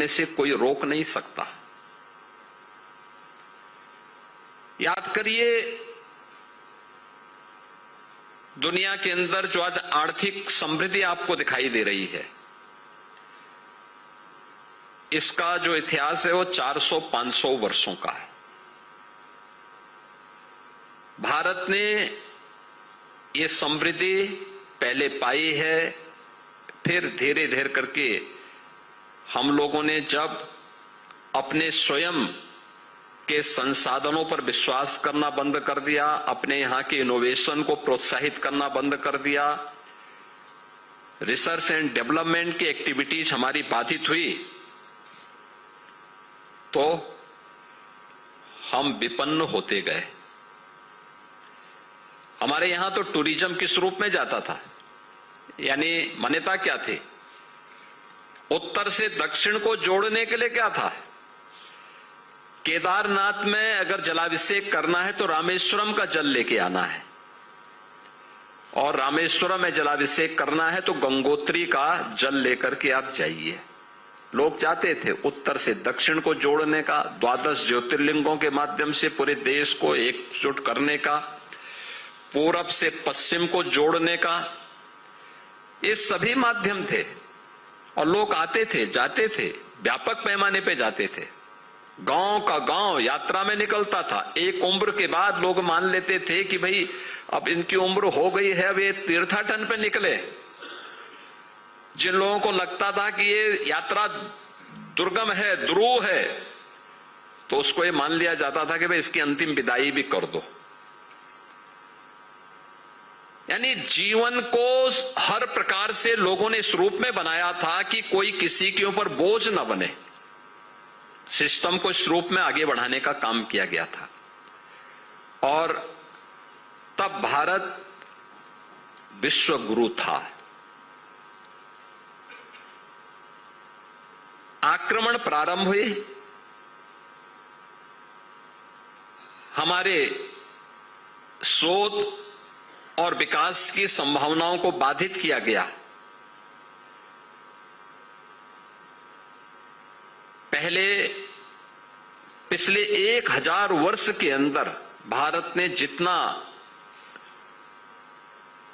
से कोई रोक नहीं सकता। याद करिए, दुनिया के अंदर जो आज आर्थिक समृद्धि आपको दिखाई दे रही है, इसका जो इतिहास है वो 400-500 वर्षों का है। भारत ने ये समृद्धि पहले पाई है, फिर धीरे धीरे करके हम लोगों ने जब अपने स्वयं के संसाधनों पर विश्वास करना बंद कर दिया, अपने यहां के इनोवेशन को प्रोत्साहित करना बंद कर दिया, रिसर्च एंड डेवलपमेंट की एक्टिविटीज हमारी बाधित हुई, तो हम विपन्न होते गए। हमारे यहां तो टूरिज्म किस रूप में जाता था, यानी मान्यता क्या थी? उत्तर से दक्षिण को जोड़ने के लिए क्या था? केदारनाथ में अगर जलाभिषेक करना है तो रामेश्वरम का जल लेके आना है, और रामेश्वरम में जलाभिषेक करना है तो गंगोत्री का जल लेकर के आप जाइए। लोग चाहते थे उत्तर से दक्षिण को जोड़ने का, 12 ज्योतिर्लिंगों के माध्यम से पूरे देश को एकजुट करने का, पूरब से पश्चिम को जोड़ने का, ये सभी माध्यम थे। और लोग आते थे, जाते थे, व्यापक पैमाने पे जाते थे। गांव का गांव यात्रा में निकलता था। एक उम्र के बाद लोग मान लेते थे कि भाई अब इनकी उम्र हो गई है, अब ये तीर्थाटन पे निकले। जिन लोगों को लगता था कि ये यात्रा दुर्गम है, दुरूह है, तो उसको ये मान लिया जाता था कि भाई इसकी अंतिम विदाई भी कर दो। यानी जीवन को हर प्रकार से लोगों ने इस रूप में बनाया था कि कोई किसी के ऊपर बोझ न बने। सिस्टम को इस रूप में आगे बढ़ाने का काम किया गया था। और तब भारत विश्व गुरु था। आक्रमण प्रारंभ हुए, हमारे शोध और विकास की संभावनाओं को बाधित किया गया। पहले पिछले 1000 वर्ष के अंदर भारत ने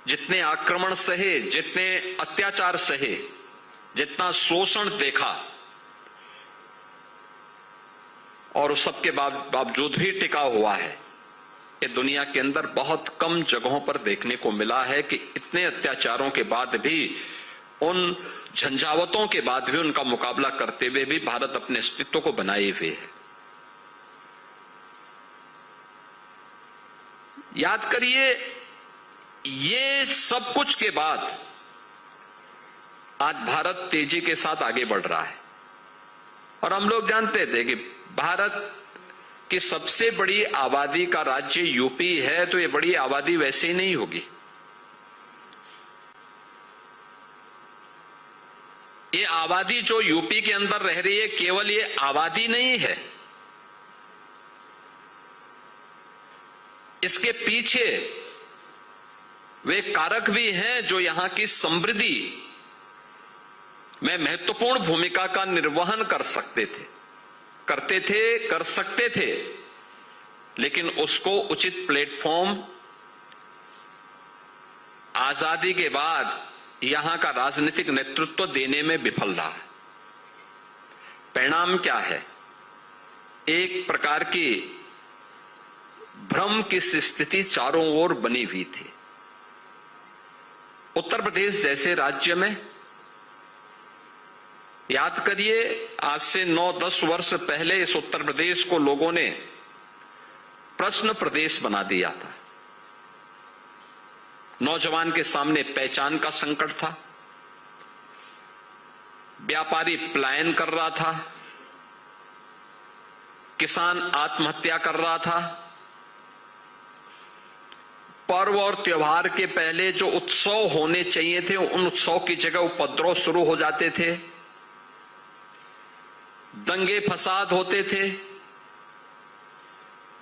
जितने आक्रमण सहे, जितने अत्याचार सहे, जितना शोषण देखा, और उस सबके बावजूद भी टिका हुआ है, ये दुनिया के अंदर बहुत कम जगहों पर देखने को मिला है कि इतने अत्याचारों के बाद भी, उन झंझावतों के बाद भी उनका मुकाबला करते हुए भी भारत अपने अस्तित्व को बनाए हुए है। याद करिए, ये सब कुछ के बाद आज भारत तेजी के साथ आगे बढ़ रहा है। और हम लोग जानते थे कि भारत की सबसे बड़ी आबादी का राज्य यूपी है, तो ये बड़ी आबादी वैसे ही नहीं होगी। ये आबादी जो यूपी के अंदर रह रही है, केवल ये आबादी नहीं है, इसके पीछे वे कारक भी हैं जो यहां की समृद्धि में महत्वपूर्ण भूमिका का निर्वहन कर सकते थे, कर सकते थे, लेकिन उसको उचित प्लेटफॉर्म आजादी के बाद यहां का राजनीतिक नेतृत्व देने में विफल रहा। परिणाम क्या है? एक प्रकार की भ्रम की स्थिति चारों ओर बनी हुई थी। उत्तर प्रदेश जैसे राज्य में, याद करिए, आज से 9-10 वर्ष पहले इस उत्तर प्रदेश को लोगों ने प्रश्न प्रदेश बना दिया था। नौजवान के सामने पहचान का संकट था, व्यापारी पलायन कर रहा था, किसान आत्महत्या कर रहा था, पर्व और त्योहार के पहले जो उत्सव होने चाहिए थे, उन उत्सव की जगह उपद्रव शुरू हो जाते थे, दंगे फसाद होते थे,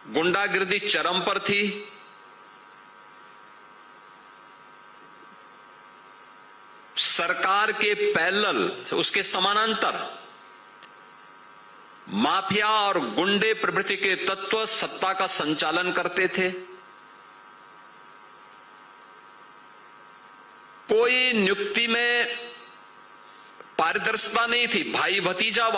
गुंडागिर्दी चरम पर थी। सरकार के पैरेलल, उसके समानांतर माफिया और गुंडे प्रवृत्ति के तत्व सत्ता का संचालन करते थे। कोई नियुक्ति में पारदर्शिता नहीं थी, भाई भतीजावाद